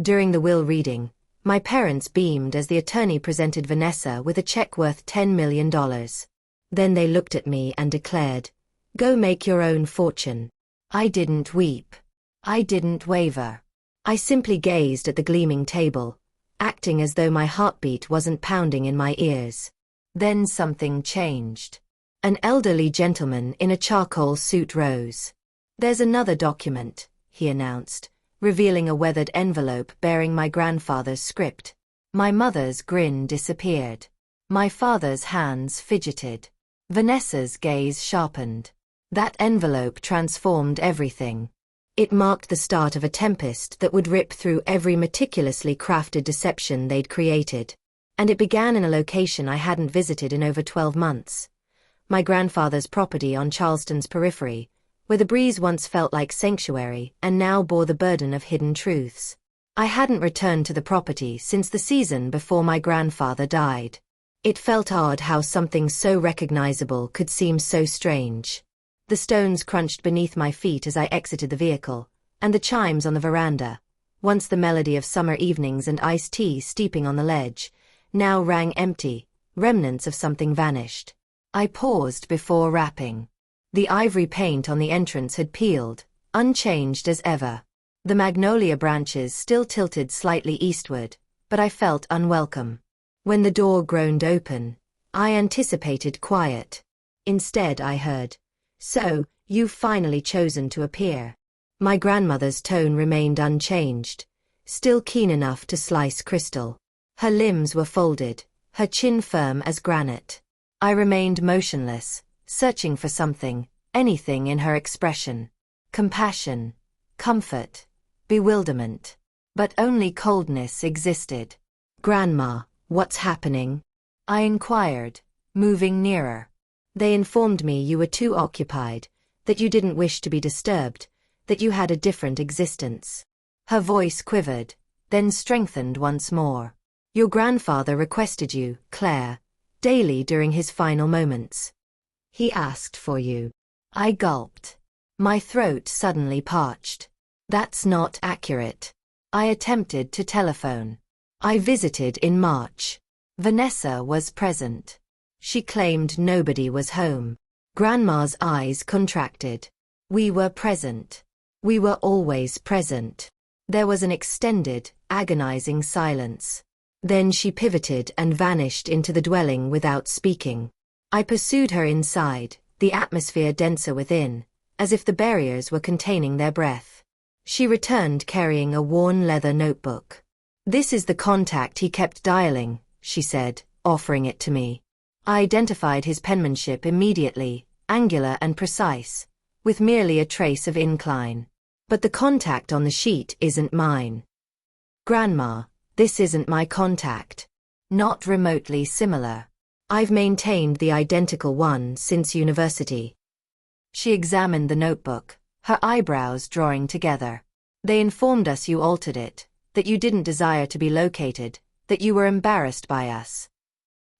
During the will reading, my parents beamed as the attorney presented Vanessa with a check worth $10 million. Then they looked at me and declared, "Go make your own fortune." I didn't weep. I didn't waver. I simply gazed at the gleaming table, acting as though my heartbeat wasn't pounding in my ears. Then something changed. An elderly gentleman in a charcoal suit rose. "There's another document," he announced, revealing a weathered envelope bearing my grandfather's script. My mother's grin disappeared. My father's hands fidgeted. Vanessa's gaze sharpened. That envelope transformed everything. It marked the start of a tempest that would rip through every meticulously crafted deception they'd created. And it began in a location I hadn't visited in over 12 months. My grandfather's property on Charleston's periphery, where the breeze once felt like sanctuary and now bore the burden of hidden truths. I hadn't returned to the property since the season before my grandfather died. It felt odd how something so recognizable could seem so strange. The stones crunched beneath my feet as I exited the vehicle, and the chimes on the veranda, once the melody of summer evenings and iced tea steeping on the ledge, now rang empty, remnants of something vanished. I paused before rapping. The ivory paint on the entrance had peeled, unchanged as ever. The magnolia branches still tilted slightly eastward, but I felt unwelcome. When the door groaned open, I anticipated quiet. Instead I heard, "So, you've finally chosen to appear." My grandmother's tone remained unchanged, still keen enough to slice crystal. Her limbs were folded, her chin firm as granite. I remained motionless, searching for something, anything in her expression. Compassion, comfort, bewilderment. But only coldness existed. "Grandma, what's happening?" I inquired, moving nearer. "They informed me you were too occupied, that you didn't wish to be disturbed, that you had a different existence." Her voice quivered, then strengthened once more. "Your grandfather requested you, Claire, daily during his final moments. He asked for you." I gulped. My throat suddenly parched. "That's not accurate." I attempted to telephone. "I visited in March. Vanessa was present. She claimed nobody was home." Grandma's eyes contracted. "We were present. We were always present." There was an extended, agonizing silence. Then she pivoted and vanished into the dwelling without speaking. I pursued her inside, the atmosphere denser within, as if the barriers were containing their breath. She returned carrying a worn leather notebook. "This is the contact he kept dialing," she said, offering it to me. I identified his penmanship immediately, angular and precise, with merely a trace of incline. "But the contact on the sheet isn't mine." "Grandma, this isn't my contact." "Not remotely similar. I've maintained the identical one since university." She examined the notebook, her eyebrows drawing together. "They informed us you altered it, that you didn't desire to be located, that you were embarrassed by us."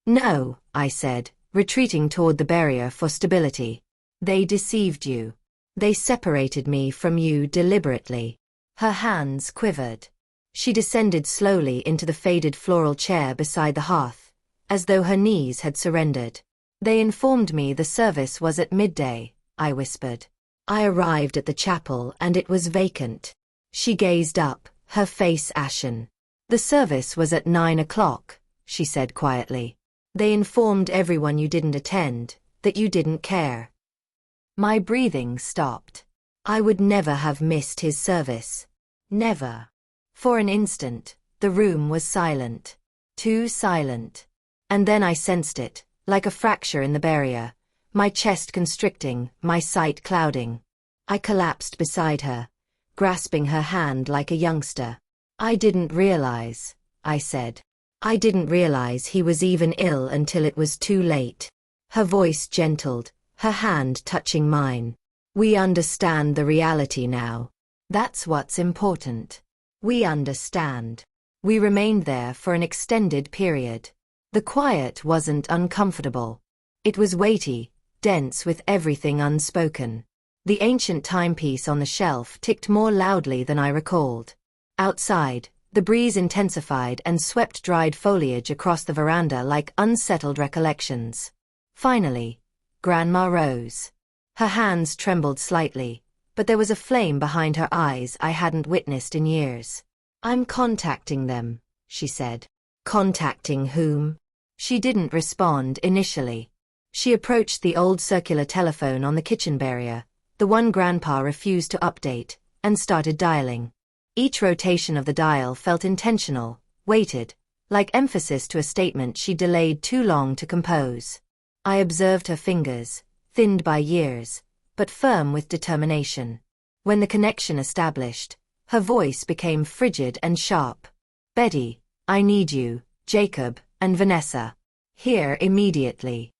"No," I said, retreating toward the barrier for stability. "They deceived you. They separated me from you deliberately." Her hands quivered. She descended slowly into the faded floral chair beside the hearth, as though her knees had surrendered. "They informed me the service was at midday," I whispered. "I arrived at the chapel and it was vacant." She gazed up, her face ashen. "The service was at 9 o'clock, she said quietly. "They informed everyone you didn't attend, that you didn't care." My breathing stopped. I would never have missed his service. Never. For an instant, the room was silent. Too silent. And then I sensed it, like a fracture in the barrier, my chest constricting, my sight clouding. I collapsed beside her, grasping her hand like a youngster. "I didn't realize," I said. "I didn't realize he was even ill until it was too late." Her voice gentled, her hand touching mine. "We understand the reality now. That's what's important. We understand." We remained there for an extended period. The quiet wasn't uncomfortable. It was weighty, dense with everything unspoken. The ancient timepiece on the shelf ticked more loudly than I recalled. Outside, The breeze intensified and swept dried foliage across the veranda like unsettled recollections. Finally, Grandma rose. Her hands trembled slightly, but there was a flame behind her eyes I hadn't witnessed in years. "I'm contacting them," she said. "Contacting whom?" She didn't respond initially. She approached the old circular telephone on the kitchen barrier, the one Grandpa refused to update, and started dialing. Each rotation of the dial felt intentional, weighted, like emphasis to a statement she delayed too long to compose. I observed her fingers, thinned by years, but firm with determination. When the connection established, her voice became frigid and sharp. "Betty, I need you, Jacob, and Vanessa. Here immediately."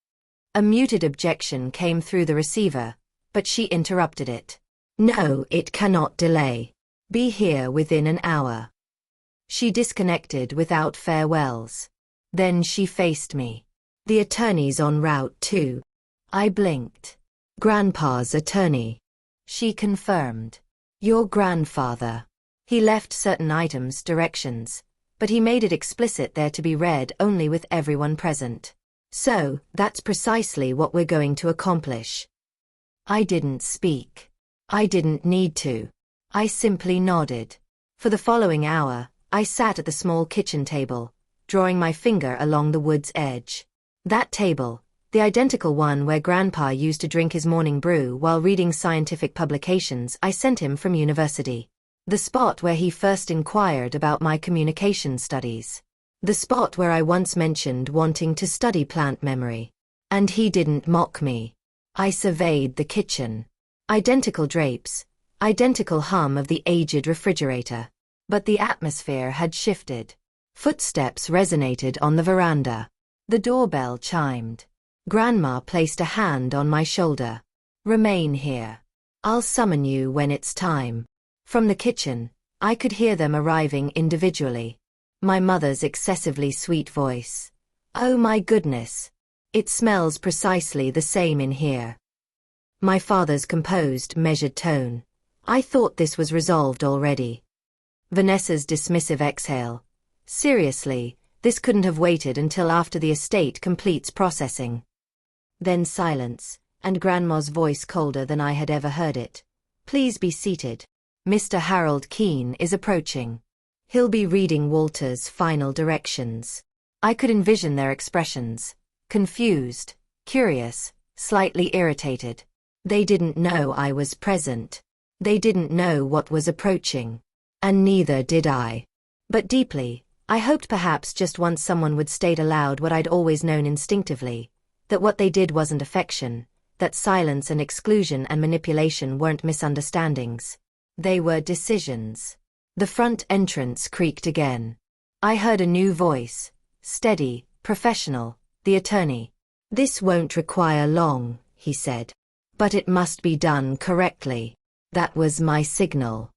A muted objection came through the receiver, but she interrupted it. "No, it cannot delay. Be here within an hour." She disconnected without farewells. Then she faced me. "The attorney's en route too." I blinked. "Grandpa's attorney," she confirmed. "Your grandfather. He left certain items directions, but he made it explicit they're to be read only with everyone present. So, that's precisely what we're going to accomplish." I didn't speak. I didn't need to. I simply nodded. For the following hour, I sat at the small kitchen table, drawing my finger along the wood's edge. That table, the identical one where Grandpa used to drink his morning brew while reading scientific publications I sent him from university. The spot where he first inquired about my communication studies. The spot where I once mentioned wanting to study plant memory. And he didn't mock me. I surveyed the kitchen. Identical drapes, identical hum of the aged refrigerator. But the atmosphere had shifted. Footsteps resonated on the veranda. The doorbell chimed. Grandma placed a hand on my shoulder. "Remain here. I'll summon you when it's time." From the kitchen, I could hear them arriving individually. My mother's excessively sweet voice. "Oh my goodness. It smells precisely the same in here." My father's composed, measured tone. "I thought this was resolved already." Vanessa's dismissive exhale. "Seriously, this couldn't have waited until after the estate completes processing." Then silence, and Grandma's voice colder than I had ever heard it. "Please be seated. Mr. Harold Keene is approaching. He'll be reading Walter's final directions." I could envision their expressions. Confused, curious, slightly irritated. They didn't know I was present. They didn't know what was approaching. And neither did I. But deeply, I hoped perhaps just once someone would state aloud what I'd always known instinctively, that what they did wasn't affection, that silence and exclusion and manipulation weren't misunderstandings. They were decisions. The front entrance creaked again. I heard a new voice, steady, professional, the attorney. "This won't require long," he said. "But it must be done correctly." That was my signal.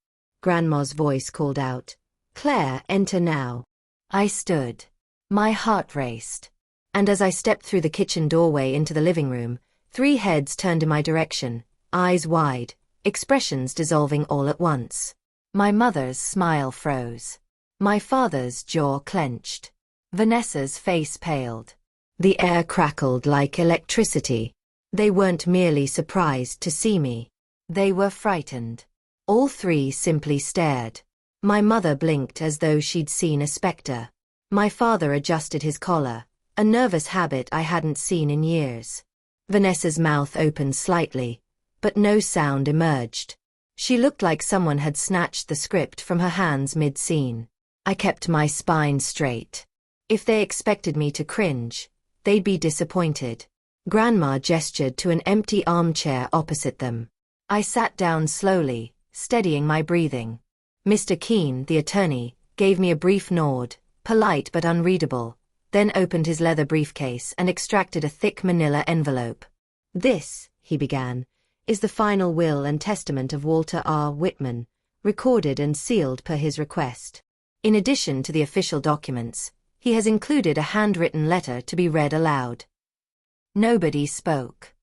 Grandma's voice called out, "Claire, enter now." I stood. My heart raced. And as I stepped through the kitchen doorway into the living room, 3 heads turned in my direction, eyes wide, expressions dissolving all at once. My mother's smile froze. My father's jaw clenched. Vanessa's face paled. The air crackled like electricity. They weren't merely surprised to see me. They were frightened. All 3 simply stared. My mother blinked as though she'd seen a specter. My father adjusted his collar, a nervous habit I hadn't seen in years. Vanessa's mouth opened slightly, but no sound emerged. She looked like someone had snatched the script from her hands mid-scene. I kept my spine straight. If they expected me to cringe, they'd be disappointed. Grandma gestured to an empty armchair opposite them. I sat down slowly, steadying my breathing. Mr. Keene, the attorney, gave me a brief nod, polite but unreadable, then opened his leather briefcase and extracted a thick manila envelope. "This," he began, "is the final will and testament of Walter R. Whitman, recorded and sealed per his request. In addition to the official documents, he has included a handwritten letter to be read aloud." Nobody spoke.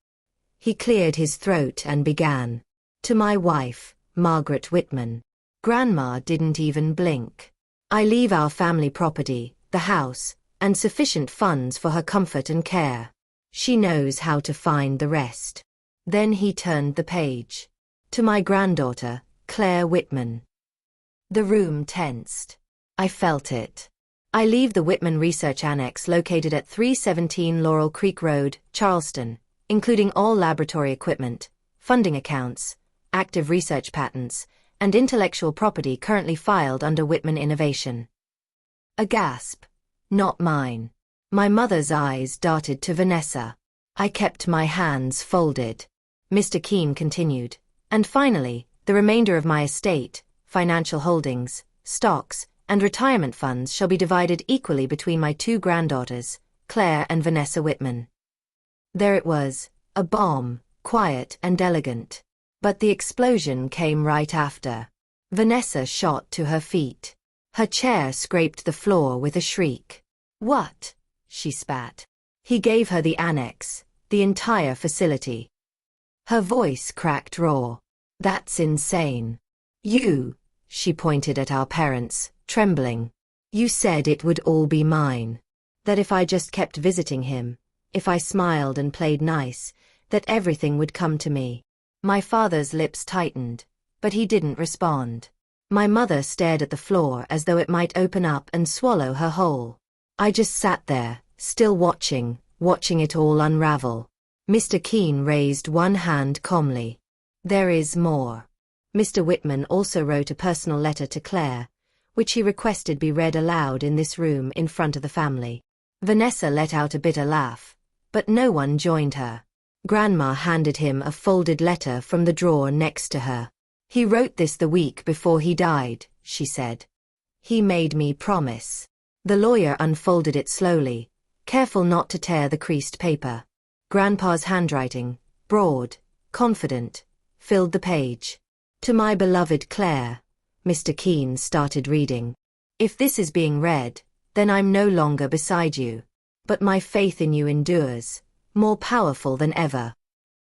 He cleared his throat and began. "To my wife, Margaret Whitman." Grandma didn't even blink. I leave our family property, the house, and sufficient funds for her comfort and care. She knows how to find the rest. Then he turned the page. To my granddaughter, Claire Whitman. The room tensed. I felt it. I leave the Whitman Research Annex located at 317 Laurel Creek Road, Charleston, including all laboratory equipment, funding accounts, active research patents, and intellectual property currently filed under Whitman Innovation. A gasp. Not mine. My mother's eyes darted to Vanessa. I kept my hands folded. Mr. Keene continued. And finally, the remainder of my estate, financial holdings, stocks, and retirement funds shall be divided equally between my two granddaughters, Claire and Vanessa Whitman. There it was, a bomb, quiet and elegant. But the explosion came right after. Vanessa shot to her feet. Her chair scraped the floor with a shriek. What? She spat. He gave her the annex, the entire facility. Her voice cracked raw. That's insane. You, she pointed at our parents, trembling. You said it would all be mine. That if I just kept visiting him, if I smiled and played nice, that everything would come to me. My father's lips tightened, but he didn't respond. My mother stared at the floor as though it might open up and swallow her whole. I just sat there, still watching it all unravel. Mr. Keene raised one hand calmly. There is more. Mr. Whitman also wrote a personal letter to Claire, which he requested be read aloud in this room in front of the family. Vanessa let out a bitter laugh, but no one joined her. Grandma handed him a folded letter from the drawer next to her. He wrote this the week before he died, she said. He made me promise. The lawyer unfolded it slowly, careful not to tear the creased paper. Grandpa's handwriting, broad, confident, filled the page. To my beloved Claire, Mr. Keene started reading. If this is being read, then I'm no longer beside you. But my faith in you endures, more powerful than ever.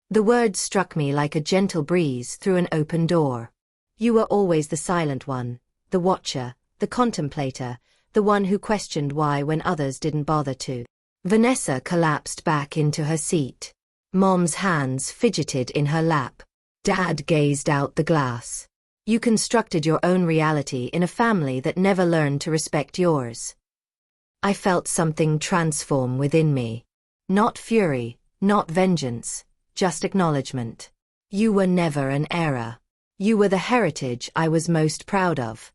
The words struck me like a gentle breeze through an open door. You were always the silent one, the watcher, the contemplator, the one who questioned why when others didn't bother to. Vanessa collapsed back into her seat. Mom's hands fidgeted in her lap. Dad gazed out the glass. You constructed your own reality in a family that never learned to respect yours. I felt something transform within me. Not fury, not vengeance, just acknowledgement. You were never an error. You were the heritage I was most proud of.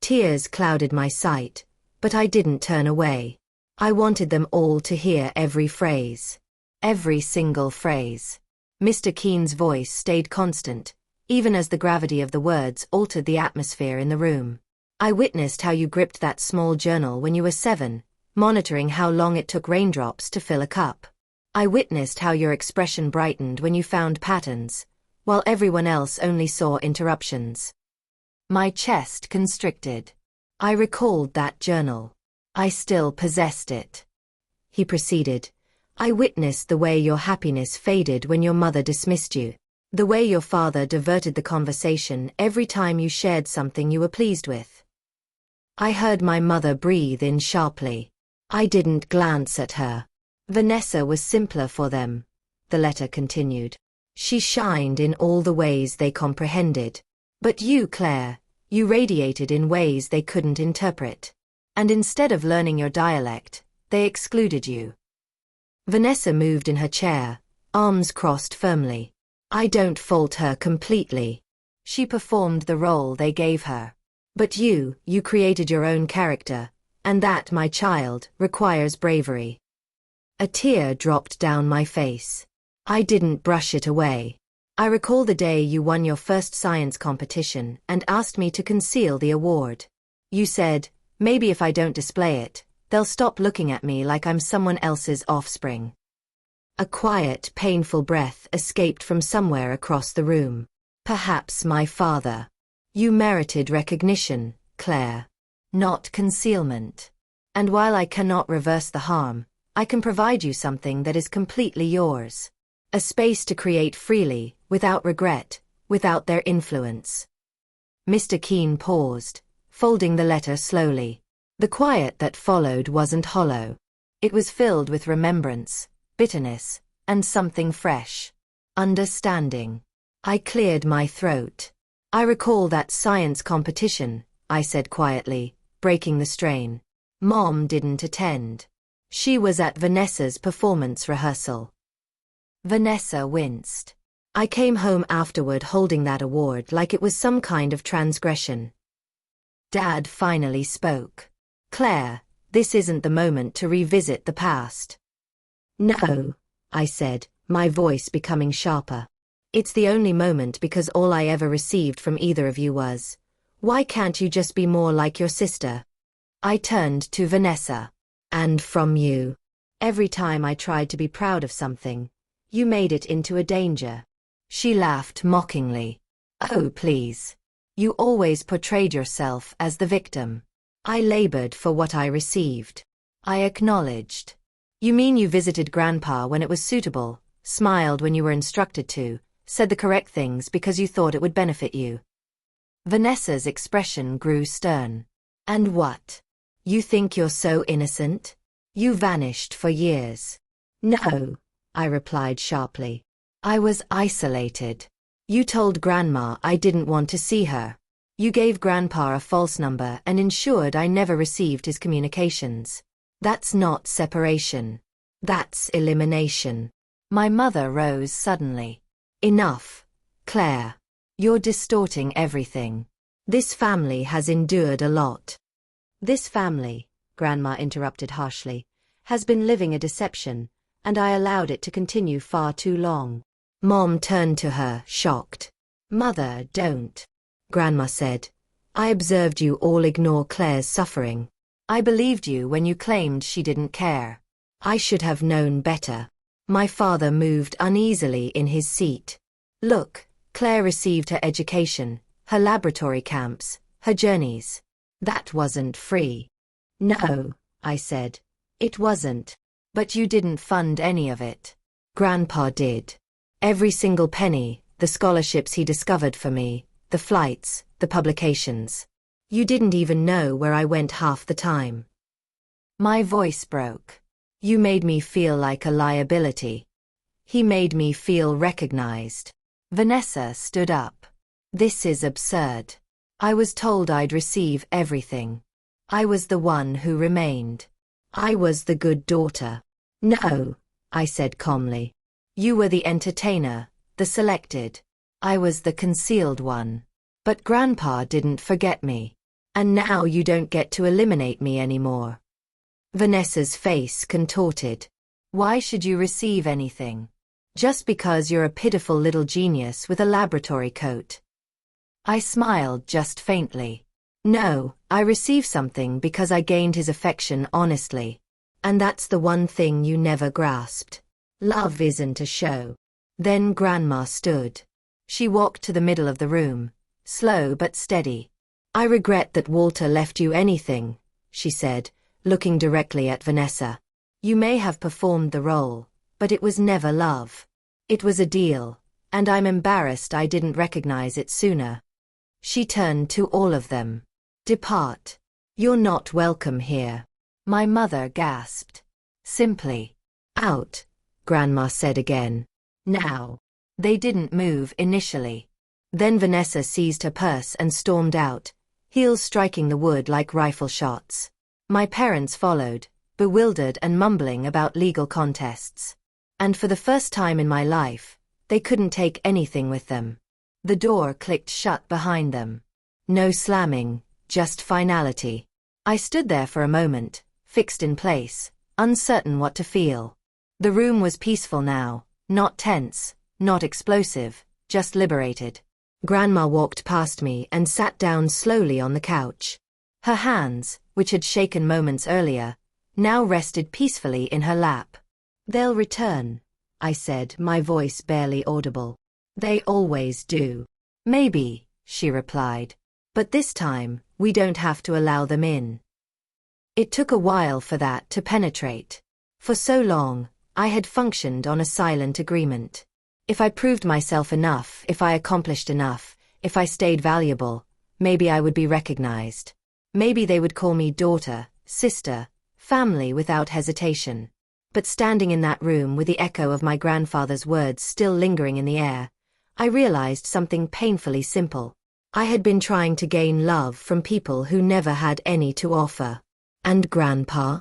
Tears clouded my sight, but I didn't turn away. I wanted them all to hear every phrase. Every single phrase. Mr. Keene's voice stayed constant, even as the gravity of the words altered the atmosphere in the room. I witnessed how you gripped that small journal when you were 7, monitoring how long it took raindrops to fill a cup. I witnessed how your expression brightened when you found patterns, while everyone else only saw interruptions. My chest constricted. I recalled that journal. I still possessed it. He proceeded. I witnessed the way your happiness faded when your mother dismissed you. The way your father diverted the conversation every time you shared something you were pleased with. I heard my mother breathe in sharply. I didn't glance at her. Vanessa was simpler for them, the letter continued. She shined in all the ways they comprehended. But you, Claire, you radiated in ways they couldn't interpret. And instead of learning your dialect, they excluded you. Vanessa moved in her chair, arms crossed firmly. I don't fault her completely. She performed the role they gave her. But you created your own character, and that, my child, requires bravery. A tear dropped down my face. I didn't brush it away. I recall the day you won your first science competition and asked me to conceal the award. You said, maybe if I don't display it, they'll stop looking at me like I'm someone else's offspring. A quiet, painful breath escaped from somewhere across the room. Perhaps my father. You merited recognition, Claire. Not concealment. And while I cannot reverse the harm, I can provide you something that is completely yours. A space to create freely, without regret, without their influence. Mr. Keene paused, folding the letter slowly. The quiet that followed wasn't hollow. It was filled with remembrance, bitterness, and something fresh. Understanding. I cleared my throat. I recall that science competition, I said quietly, breaking the strain. Mom didn't attend. She was at Vanessa's performance rehearsal. Vanessa winced. I came home afterward holding that award like it was some kind of transgression. Dad finally spoke. Claire, this isn't the moment to revisit the past. No, I said, my voice becoming sharper. It's the only moment because all I ever received from either of you was, why can't you just be more like your sister? I turned to Vanessa. And from you. Every time I tried to be proud of something, you made it into a danger. She laughed mockingly. Oh, please. You always portrayed yourself as the victim. I labored for what I received. I acknowledged. You mean you visited Grandpa when it was suitable, smiled when you were instructed to, said the correct things because you thought it would benefit you. Vanessa's expression grew stern. And what? You think you're so innocent? You vanished for years. No, I replied sharply. I was isolated. You told Grandma I didn't want to see her. You gave Grandpa a false number and ensured I never received his communications. That's not separation. That's elimination. My mother rose suddenly. Enough, Claire. You're distorting everything. This family has endured a lot. This family, Grandma interrupted harshly, has been living a deception, and I allowed it to continue far too long. Mom turned to her, shocked. Mother, don't. Grandma said. I observed you all ignore Claire's suffering. I believed you when you claimed she didn't care. I should have known better. My father moved uneasily in his seat. Look, Claire received her education, her laboratory camps, her journeys. That wasn't free. No, I said. It wasn't. But you didn't fund any of it. Grandpa did. Every single penny, the scholarships he discovered for me, the flights, the publications. You didn't even know where I went half the time. My voice broke. You made me feel like a liability. He made me feel recognized. Vanessa stood up. This is absurd. I was told I'd receive everything. I was the one who remained. I was the good daughter. No, I said calmly. You were the entertainer, the selected. I was the concealed one. But Grandpa didn't forget me. And now you don't get to eliminate me anymore. Vanessa's face contorted. Why should you receive anything? Just because you're a pitiful little genius with a laboratory coat. I smiled just faintly. No, I received something because I gained his affection honestly. And that's the one thing you never grasped. Love isn't a show. Then Grandma stood. She walked to the middle of the room, slow but steady. I regret that Walter left you anything, she said, looking directly at Vanessa. You may have performed the role, but it was never love. It was a deal, and I'm embarrassed I didn't recognize it sooner. She turned to all of them. Depart. You're not welcome here. My mother gasped. Simply. Out, Grandma said again. Now. They didn't move initially. Then Vanessa seized her purse and stormed out, heels striking the wood like rifle shots. My parents followed, bewildered and mumbling about legal contests. And for the first time in my life, they couldn't take anything with them. The door clicked shut behind them. No slamming, just finality. I stood there for a moment, fixed in place, uncertain what to feel. The room was peaceful now, not tense, not explosive, just liberated. Grandma walked past me and sat down slowly on the couch. Her hands, which had shaken moments earlier, now rested peacefully in her lap. They'll return, I said, my voice barely audible. They always do. Maybe, she replied. But this time, we don't have to allow them in. It took a while for that to penetrate. For so long, I had functioned on a silent agreement. If I proved myself enough, if I accomplished enough, if I stayed valuable, maybe I would be recognized. Maybe they would call me daughter, sister, family without hesitation. But standing in that room with the echo of my grandfather's words still lingering in the air, I realized something painfully simple. I had been trying to gain love from people who never had any to offer. And Grandpa?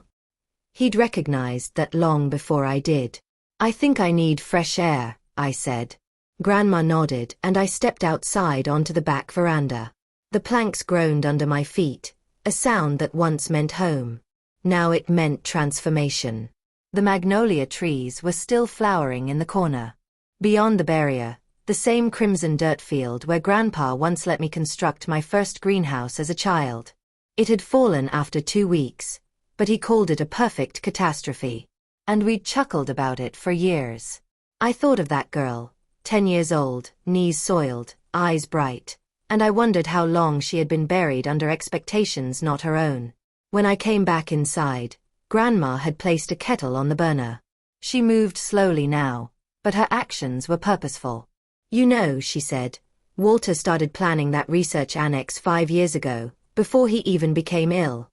He'd recognized that long before I did. I think I need fresh air, I said. Grandma nodded and I stepped outside onto the back veranda. The planks groaned under my feet, a sound that once meant home. Now it meant transformation. The magnolia trees were still flowering in the corner. Beyond the barrier, the same crimson dirt field where Grandpa once let me construct my first greenhouse as a child. It had fallen after 2 weeks, but he called it a perfect catastrophe. And we'd chuckled about it for years. I thought of that girl, 10 years old, knees soiled, eyes bright, and I wondered how long she had been buried under expectations not her own. When I came back inside, Grandma had placed a kettle on the burner. She moved slowly now, but her actions were purposeful. You know, she said, Walter started planning that research annex 5 years ago, before he even became ill.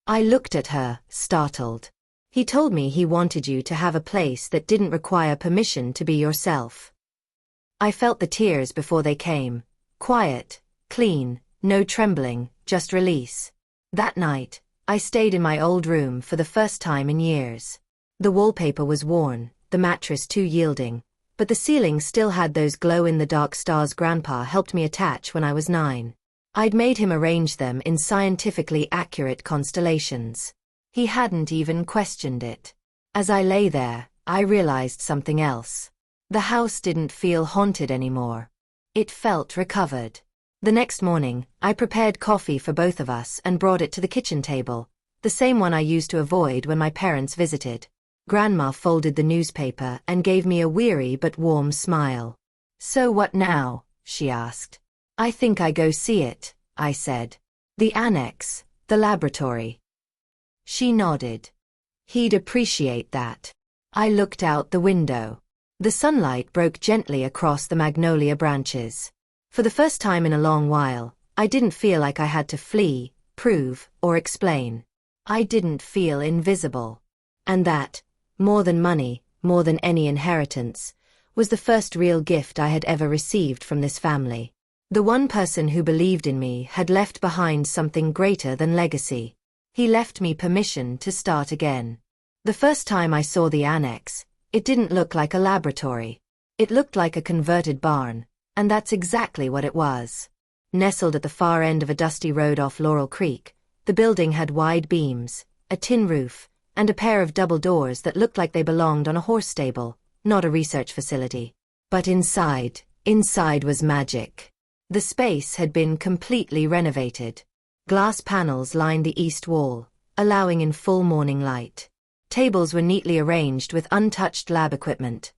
I looked at her, startled. He told me he wanted you to have a place that didn't require permission to be yourself. I felt the tears before they came. Quiet, clean, no trembling, just release. That night, I stayed in my old room for the first time in years. The wallpaper was worn, the mattress too yielding, but the ceiling still had those glow-in-the-dark stars Grandpa helped me attach when I was 9. I'd made him arrange them in scientifically accurate constellations. He hadn't even questioned it. As I lay there, I realized something else. The house didn't feel haunted anymore. It felt recovered. The next morning, I prepared coffee for both of us and brought it to the kitchen table, the same one I used to avoid when my parents visited. Grandma folded the newspaper and gave me a weary but warm smile. So what now? She asked. I think I go see it, I said. The annex, the laboratory. She nodded. He'd appreciate that. I looked out the window. The sunlight broke gently across the magnolia branches. For the first time in a long while, I didn't feel like I had to flee, prove, or explain. I didn't feel invisible. And that, more than money, more than any inheritance, was the first real gift I had ever received from this family. The one person who believed in me had left behind something greater than legacy. He left me permission to start again. The first time I saw the annex, it didn't look like a laboratory. It looked like a converted barn, and that's exactly what it was. Nestled at the far end of a dusty road off Laurel Creek, the building had wide beams, a tin roof, and a pair of double doors that looked like they belonged on a horse stable, not a research facility. But inside was magic. The space had been completely renovated. Glass panels lined the east wall, allowing in full morning light. Tables were neatly arranged with untouched lab equipment.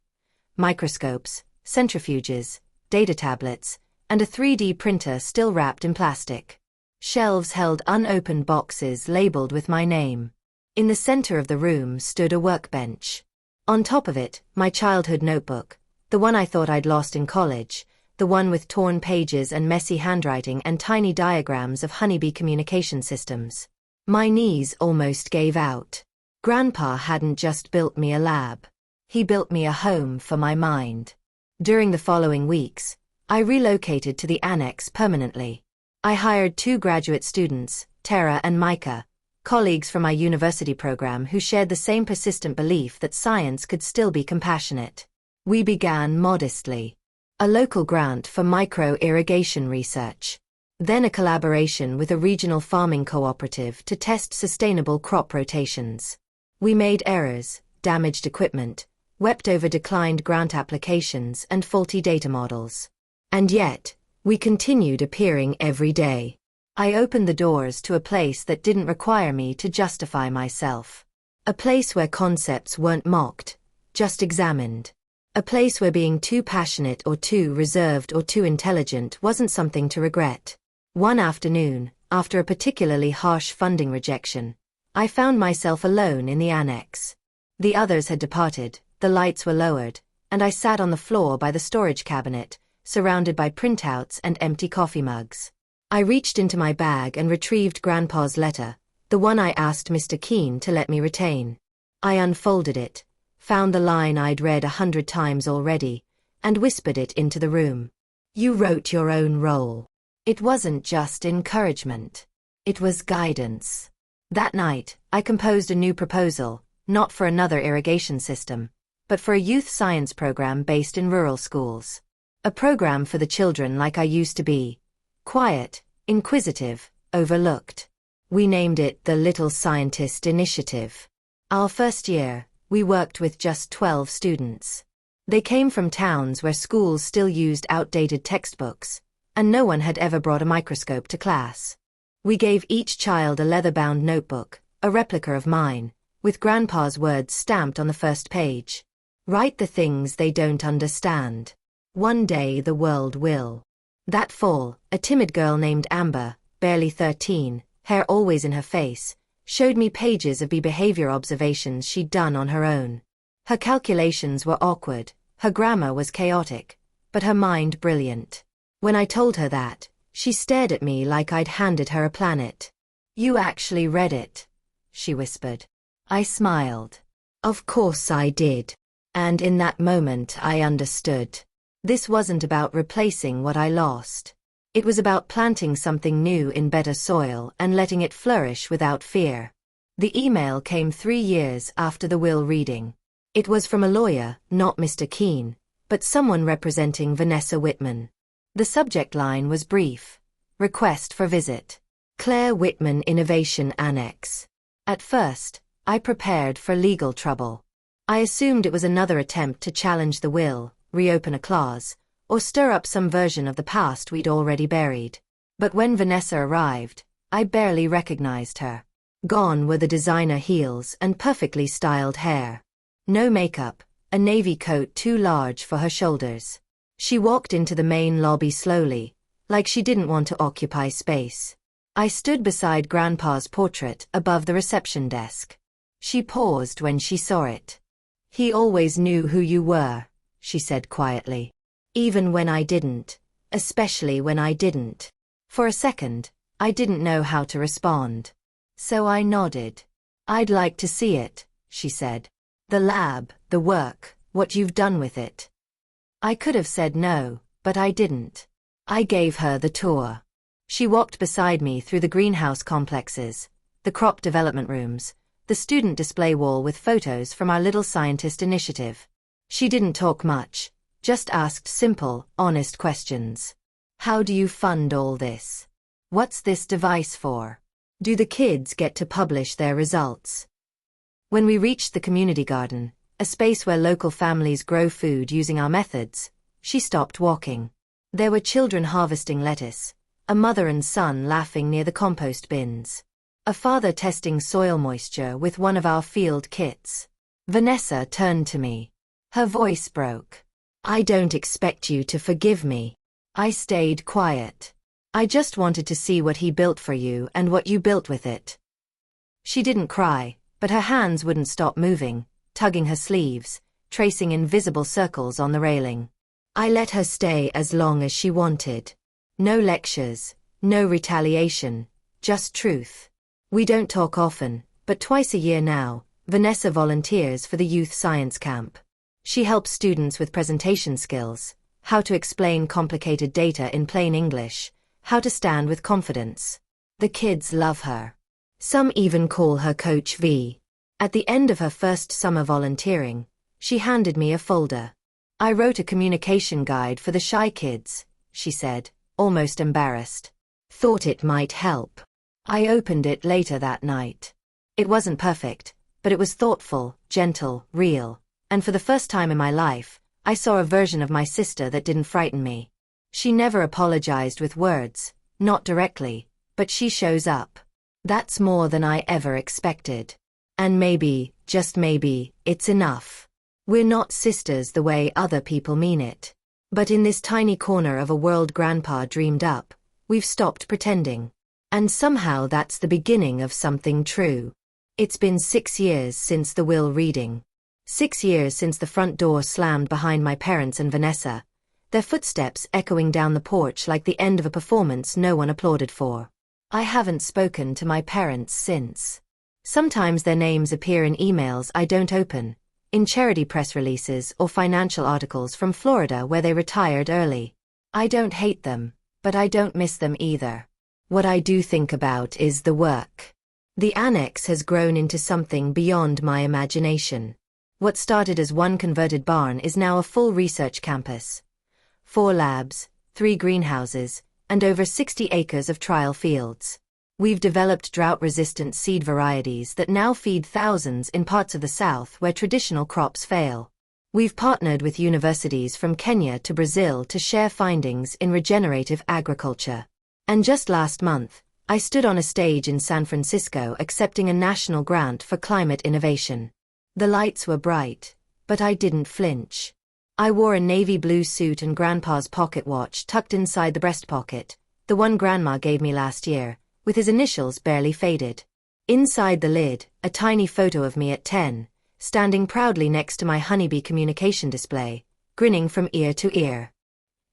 Microscopes, centrifuges, data tablets, and a 3D printer still wrapped in plastic. Shelves held unopened boxes labeled with my name. In the center of the room stood a workbench. On top of it, my childhood notebook, the one I thought I'd lost in college, the one with torn pages and messy handwriting and tiny diagrams of honeybee communication systems. My knees almost gave out. Grandpa hadn't just built me a lab. He built me a home for my mind. During the following weeks, I relocated to the annex permanently. I hired 2 graduate students, Tara and Micah, colleagues from my university program who shared the same persistent belief that science could still be compassionate. We began modestly. A local grant for micro-irrigation research. Then a collaboration with a regional farming cooperative to test sustainable crop rotations. We made errors, damaged equipment, wept over declined grant applications and faulty data models. And yet, we continued appearing every day. I opened the doors to a place that didn't require me to justify myself. A place where concepts weren't mocked, just examined. A place where being too passionate or too reserved or too intelligent wasn't something to regret. One afternoon, after a particularly harsh funding rejection, I found myself alone in the annex. The others had departed, the lights were lowered, and I sat on the floor by the storage cabinet, surrounded by printouts and empty coffee mugs. I reached into my bag and retrieved Grandpa's letter, the one I asked Mr. Keene to let me retain. I unfolded it, found the line I'd read 100 times already, and whispered it into the room. You wrote your own role. It wasn't just encouragement. It was guidance. That night, I composed a new proposal, not for another irrigation system, but for a youth science program based in rural schools. A program for the children like I used to be. Quiet, inquisitive, overlooked. We named it the Little Scientist Initiative. Our first year, we worked with just 12 students. They came from towns where schools still used outdated textbooks, and no one had ever brought a microscope to class. We gave each child a leather-bound notebook, a replica of mine, with Grandpa's words stamped on the first page. Write the things they don't understand. One day the world will. That fall, a timid girl named Amber, barely 13, hair always in her face, showed me pages of behavior observations she'd done on her own. Her calculations were awkward, her grammar was chaotic, but her mind brilliant. When I told her that, she stared at me like I'd handed her a planet. You actually read it, she whispered. I smiled. Of course I did. And in that moment I understood. This wasn't about replacing what I lost. It was about planting something new in better soil and letting it flourish without fear. The email came 3 years after the will reading. It was from a lawyer, not Mr. Keene, but someone representing Vanessa Whitman. The subject line was brief. Request for visit. Claire Whitman Innovation Annex. At first, I prepared for legal trouble. I assumed it was another attempt to challenge the will, reopen a clause, or stir up some version of the past we'd already buried. But when Vanessa arrived, I barely recognized her. Gone were the designer heels and perfectly styled hair. No makeup, a navy coat too large for her shoulders. She walked into the main lobby slowly, like she didn't want to occupy space. I stood beside Grandpa's portrait above the reception desk. She paused when she saw it. He always knew who you were, she said quietly. Even when I didn't, especially when I didn't. For a second, I didn't know how to respond. So I nodded. I'd like to see it, she said. The lab, the work, what you've done with it. I could have said no, but I didn't. I gave her the tour. She walked beside me through the greenhouse complexes, the crop development rooms, the student display wall with photos from our Little Scientist Initiative. She didn't talk much, just asked simple, honest questions. How do you fund all this? What's this device for? Do the kids get to publish their results? When we reached the community garden, a space where local families grow food using our methods, she stopped walking. There were children harvesting lettuce, a mother and son laughing near the compost bins, a father testing soil moisture with one of our field kits. Vanessa turned to me. Her voice broke. I don't expect you to forgive me. I stayed quiet. I just wanted to see what he built for you and what you built with it. She didn't cry, but her hands wouldn't stop moving, tugging her sleeves, tracing invisible circles on the railing. I let her stay as long as she wanted. No lectures, no retaliation, just truth. We don't talk often, but twice a year now, Vanessa volunteers for the youth science camp. She helps students with presentation skills, how to explain complicated data in plain English, how to stand with confidence. The kids love her. Some even call her Coach V. At the end of her first summer volunteering, she handed me a folder. I wrote a communication guide for the shy kids, she said, almost embarrassed. Thought it might help. I opened it later that night. It wasn't perfect, but it was thoughtful, gentle, real. And for the first time in my life, I saw a version of my sister that didn't frighten me. She never apologized with words, not directly, but she shows up. That's more than I ever expected. And maybe, just maybe, it's enough. We're not sisters the way other people mean it. But in this tiny corner of a world Grandpa dreamed up, we've stopped pretending. And somehow that's the beginning of something true. It's been 6 years since the will reading. 6 years since the front door slammed behind my parents and Vanessa, their footsteps echoing down the porch like the end of a performance no one applauded for. I haven't spoken to my parents since. Sometimes their names appear in emails I don't open, in charity press releases or financial articles from Florida where they retired early. I don't hate them, but I don't miss them either. What I do think about is the work. The annex has grown into something beyond my imagination. What started as one converted barn is now a full research campus. 4 labs, 3 greenhouses, and over 60 acres of trial fields. We've developed drought-resistant seed varieties that now feed thousands in parts of the South where traditional crops fail. We've partnered with universities from Kenya to Brazil to share findings in regenerative agriculture. And just last month, I stood on a stage in San Francisco accepting a national grant for climate innovation. The lights were bright, but I didn't flinch. I wore a navy blue suit and Grandpa's pocket watch tucked inside the breast pocket, the one Grandma gave me last year, with his initials barely faded. Inside the lid, a tiny photo of me at 10, standing proudly next to my honeybee communication display, grinning from ear to ear.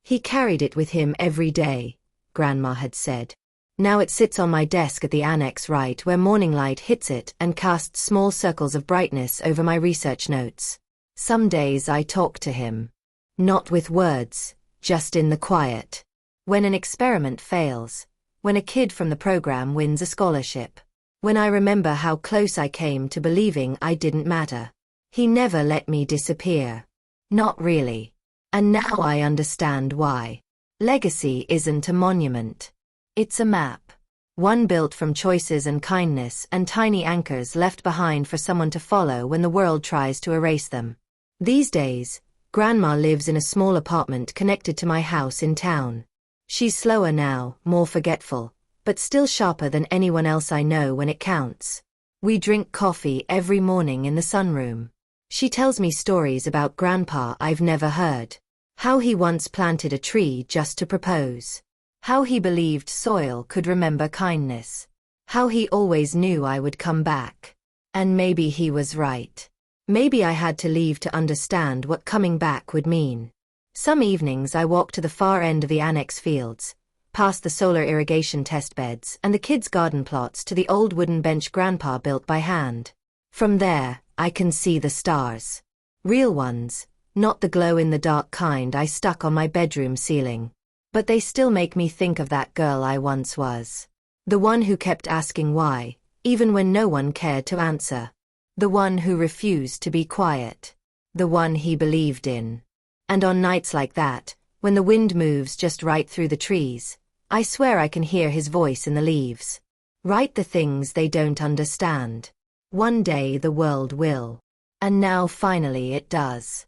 He carried it with him every day, Grandma had said. Now it sits on my desk at the annex right where morning light hits it and casts small circles of brightness over my research notes. Some days I talk to him. Not with words, just in the quiet. When an experiment fails. When a kid from the program wins a scholarship. When I remember how close I came to believing I didn't matter. He never let me disappear. Not really. And now I understand why. Legacy isn't a monument. It's a map. One built from choices and kindness and tiny anchors left behind for someone to follow when the world tries to erase them. These days, Grandma lives in a small apartment connected to my house in town. She's slower now, more forgetful, but still sharper than anyone else I know when it counts. We drink coffee every morning in the sunroom. She tells me stories about Grandpa I've never heard. How he once planted a tree just to propose. How he believed soil could remember kindness. How he always knew I would come back. And maybe he was right. Maybe I had to leave to understand what coming back would mean. Some evenings I walk to the far end of the annex fields, past the solar irrigation test beds and the kids' garden plots to the old wooden bench Grandpa built by hand. From there, I can see the stars. Real ones, not the glow-in-the-dark kind I stuck on my bedroom ceiling. But they still make me think of that girl I once was. The one who kept asking why, even when no one cared to answer. The one who refused to be quiet. The one he believed in. And on nights like that, when the wind moves just right through the trees, I swear I can hear his voice in the leaves. Write the things they don't understand. One day the world will. And now finally it does.